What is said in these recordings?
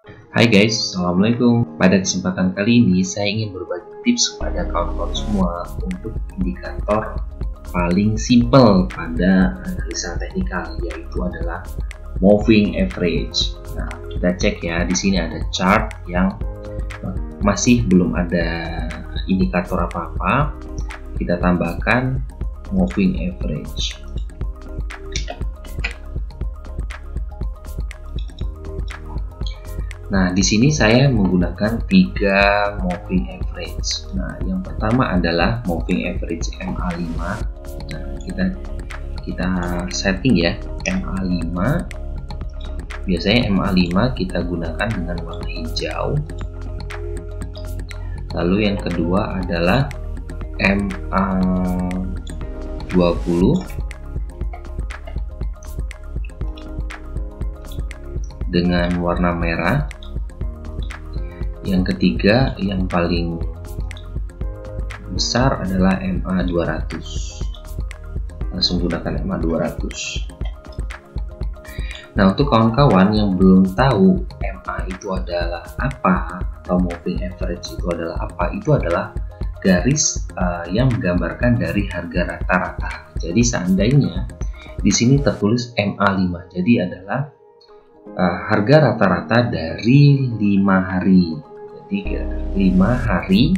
Hai guys, Assalamualaikum. Pada kesempatan kali ini saya ingin berbagi tips kepada kawan-kawan semua untuk indikator paling simple pada analisa teknikal, yaitu adalah moving average. Nah, kita cek ya, di sini ada chart yang masih belum ada indikator apa-apa. Kita tambahkan moving average. Nah, di sini saya menggunakan 3 moving average. Nah, yang pertama adalah moving average MA5. Nah, kita setting ya, MA5. Biasanya MA5 kita gunakan dengan warna hijau. Lalu yang kedua adalah MA20 dengan warna merah. Yang ketiga yang paling besar adalah MA200. Langsung gunakan MA200. Nah, untuk kawan-kawan yang belum tahu MA itu adalah apa atau moving average itu adalah apa, itu adalah garis yang menggambarkan dari harga rata-rata. Jadi seandainya di sini tertulis MA5, jadi adalah harga rata-rata dari 5 hari. Jadi 5 hari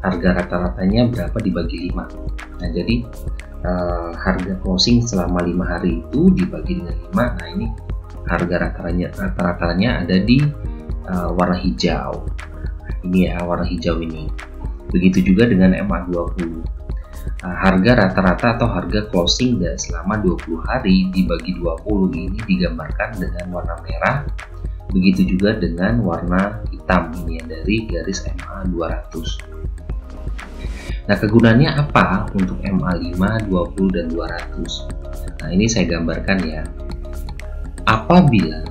harga rata-ratanya berapa dibagi 5. Nah, jadi harga closing selama 5 hari itu dibagi dengan 5. Nah, ini harga rata-ratanya ada di warna hijau. Ini ya, warna hijau ini. Begitu juga dengan MA20. Harga rata-rata atau harga closing selama 20 hari dibagi 20 ini digambarkan dengan warna merah. Begitu juga dengan warna hitam ini ya, dari garis MA200. Nah, kegunaannya apa untuk MA5, 20 dan 200? Nah, ini saya gambarkan ya. Apabila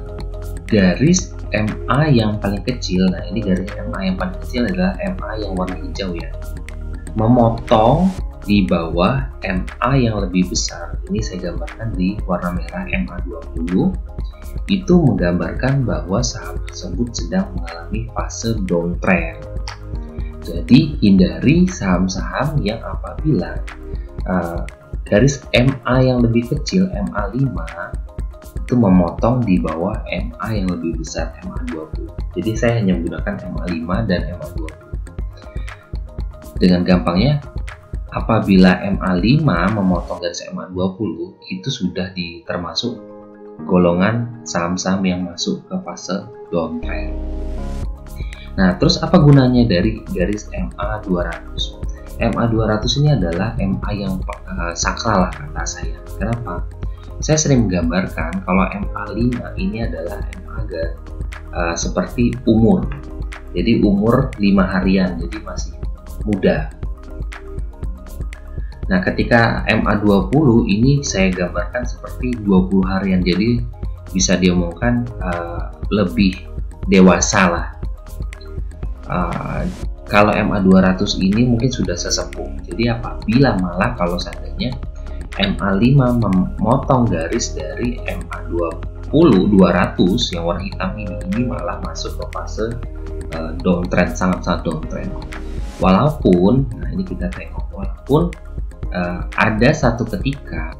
garis MA yang paling kecil, nah ini garis MA yang paling kecil adalah MA yang warna hijau ya, memotong di bawah MA yang lebih besar. Ini saya gambarkan di warna merah MA20. Itu menggambarkan bahwa saham tersebut sedang mengalami fase downtrend. Jadi hindari saham-saham yang apabila garis MA yang lebih kecil MA5 itu memotong di bawah MA yang lebih besar MA20. Jadi saya hanya menggunakan MA5 dan MA20. Dengan gampangnya, apabila MA5 memotong garis MA20 itu sudah termasuk golongan saham-saham yang masuk ke fase downtrend. Nah, terus apa gunanya dari garis MA200? MA200 ini adalah MA yang sakral lah kata saya. Kenapa? Saya sering menggambarkan kalau MA5 ini adalah MA seperti umur. Jadi umur 5 harian, jadi masih muda. Nah, ketika MA20 ini saya gambarkan seperti 20 harian, jadi bisa diomongkan lebih dewasa lah. Kalau MA200 ini mungkin sudah sesepuh. Jadi apabila malah kalau seandainya MA5 memotong garis dari MA20 200 yang warna hitam ini malah masuk ke fase downtrend, sangat-sangat downtrend. Walaupun, nah ini kita tengok, walaupun ada satu ketika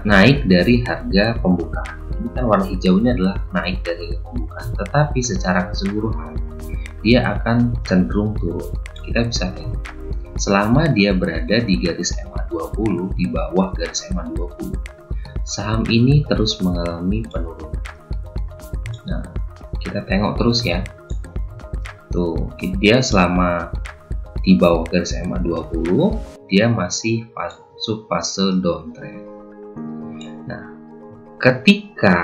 naik dari harga pembukaan. Ini kan warna hijau ini adalah naik dari pembukaan, tetapi secara keseluruhan dia akan cenderung turun. Kita bisa lihat selama dia berada di garis MA20, di bawah garis MA20, saham ini terus mengalami penurunan. Nah, kita tengok terus ya. Tuh, dia selama di bawah garis MA20 dia masih masuk fase downtrend. Nah, ketika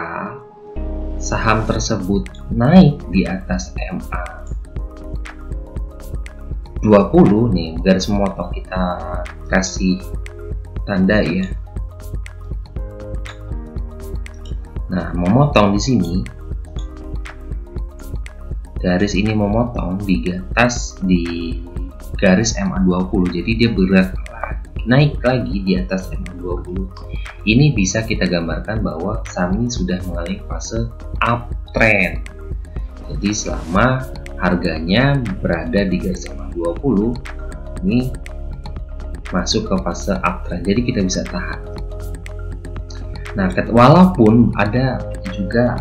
saham tersebut naik di atas MA20 nih, garis memotong, kita kasih tanda ya. Nah, memotong di sini, garis ini memotong di atas di garis MA20, jadi dia berat naik lagi di atas MA20. Ini bisa kita gambarkan bahwa saham ini sudah mengalami fase uptrend. Jadi selama harganya berada di garis MA 20, ini masuk ke fase uptrend, jadi kita bisa tahan. Nah, walaupun ada juga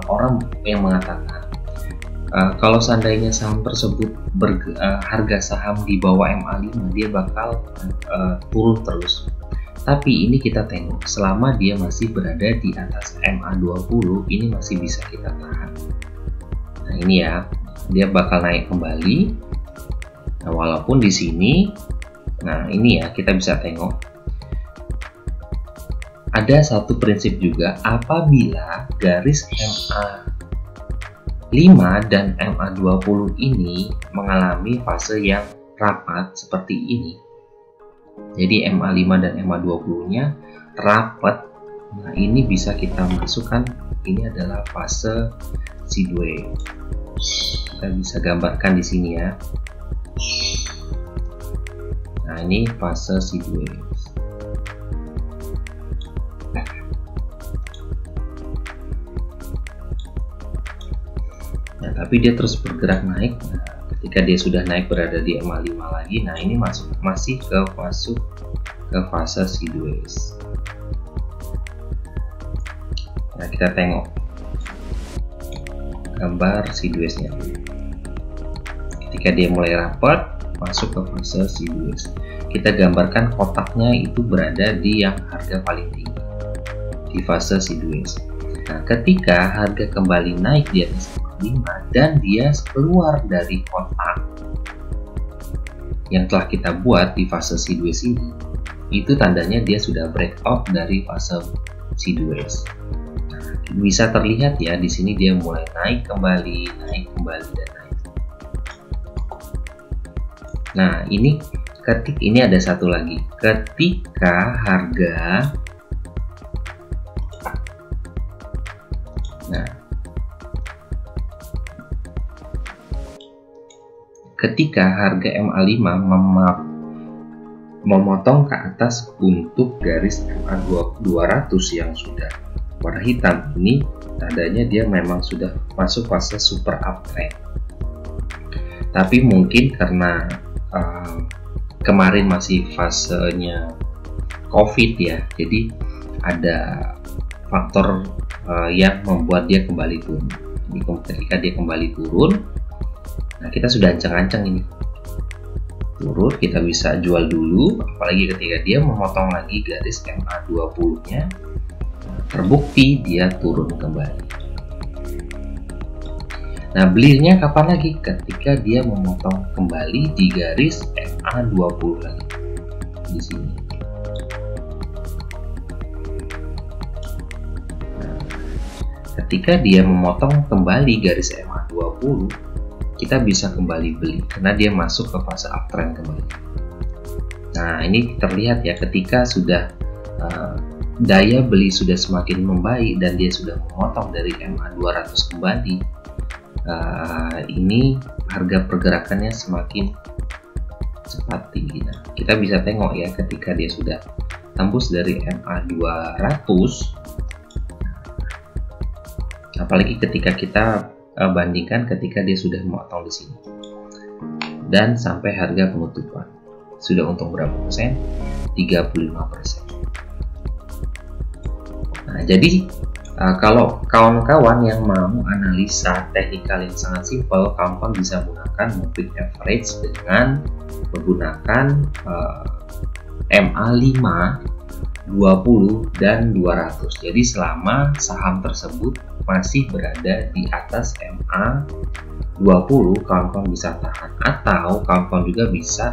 orang yang mengatakan kalau seandainya saham tersebut harga saham di bawah MA5, dia bakal turun terus. Tapi ini kita tengok, selama dia masih berada di atas MA20, ini masih bisa kita tahan. Nah, ini ya, dia bakal naik kembali. Nah, walaupun di sini, nah ini ya, kita bisa tengok. Ada satu prinsip juga, apabila garis MA5 dan MA20 ini mengalami fase yang rapat seperti ini. Jadi MA5 dan MA20 nya rapat. Nah, ini bisa kita masukkan, ini adalah fase sideways. Kita bisa gambarkan di sini ya. Nah, ini fase sideways. Nah, tapi dia terus bergerak naik. Nah, ketika dia sudah naik berada di MA5 lagi, nah ini masih masuk ke fase sideways. Nah, kita tengok gambar sidewaysnya. Ketika dia mulai rapat, masuk ke fase sideways. Kita gambarkan kotaknya itu berada di yang harga paling tinggi di fase sideways. Nah, ketika harga kembali naik di atas 5 dan dia keluar dari kotak yang telah kita buat di fase sideways ini, itu tandanya dia sudah breakout dari fase sideways. Nah, bisa terlihat ya, di sini dia mulai naik kembali dan naik. Nah, ini ada satu lagi, ketika harga MA5 memotong ke atas untuk garis MA 200 yang sudah warna hitam, ini tandanya dia memang sudah masuk fase super uptrend. Tapi mungkin karena kemarin masih fasenya COVID ya, jadi ada faktor yang membuat dia kembali turun. Jadi ketika dia kembali turun, nah kita sudah ancang-ancang ini turun, kita bisa jual dulu, apalagi ketika dia memotong lagi garis MA20 nya, terbukti dia turun kembali. Nah, belinya kapan lagi? Ketika dia memotong kembali di garis MA20 lagi di sini. Nah, ketika dia memotong kembali garis MA20, kita bisa kembali beli karena dia masuk ke fase uptrend kembali. Nah, ini terlihat ya, ketika sudah daya beli sudah semakin membaik dan dia sudah memotong dari MA200 kembali, ini harga pergerakannya semakin cepat tinggi. Nah, kita bisa tengok ya, ketika dia sudah tembus dari MA200, apalagi ketika kita bandingkan ketika dia sudah memotong di sini dan sampai harga penutupan, sudah untung berapa persen? 35%. Nah, jadi kalau kawan-kawan yang mau analisa teknikal yang sangat simpel, kawan-kawan bisa menggunakan moving average dengan menggunakan MA5, 20 dan 200. Jadi selama saham tersebut masih berada di atas MA20, kawan-kawan bisa tahan, atau kawan-kawan juga bisa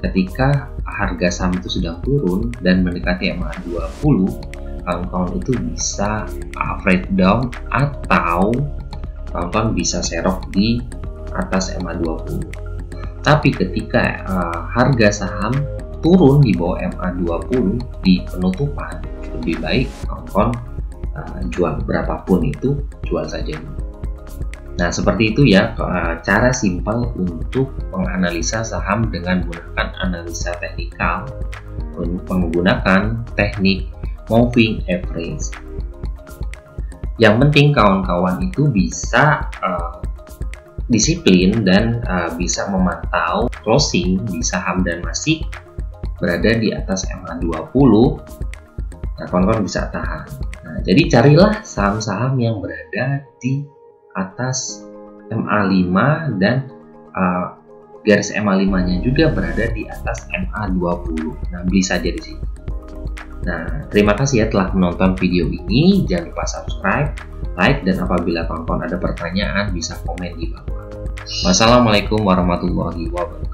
ketika harga saham itu sedang turun dan mendekati MA20, kawan-kawan itu bisa average down atau kawan-kawan bisa serok di atas MA20. Tapi ketika harga saham turun di bawah MA20 di penutupan, lebih baik kawan-kawan jual berapapun itu, jual saja. Nah, seperti itu ya cara simpel untuk menganalisa saham dengan menggunakan analisa teknikal menggunakan teknik moving average. Yang penting kawan-kawan itu bisa disiplin dan bisa memantau closing di saham dan masih berada di atas MA20, nah kawan-kawan bisa tahan. Nah, jadi carilah saham-saham yang berada di atas MA5 dan garis MA5-nya juga berada di atas MA20. Nah, beli saja di sini. Nah, terima kasih ya telah menonton video ini. Jangan lupa subscribe, like, dan apabila kawan-kawan ada pertanyaan bisa komen di bawah. Wassalamualaikum warahmatullahi wabarakatuh.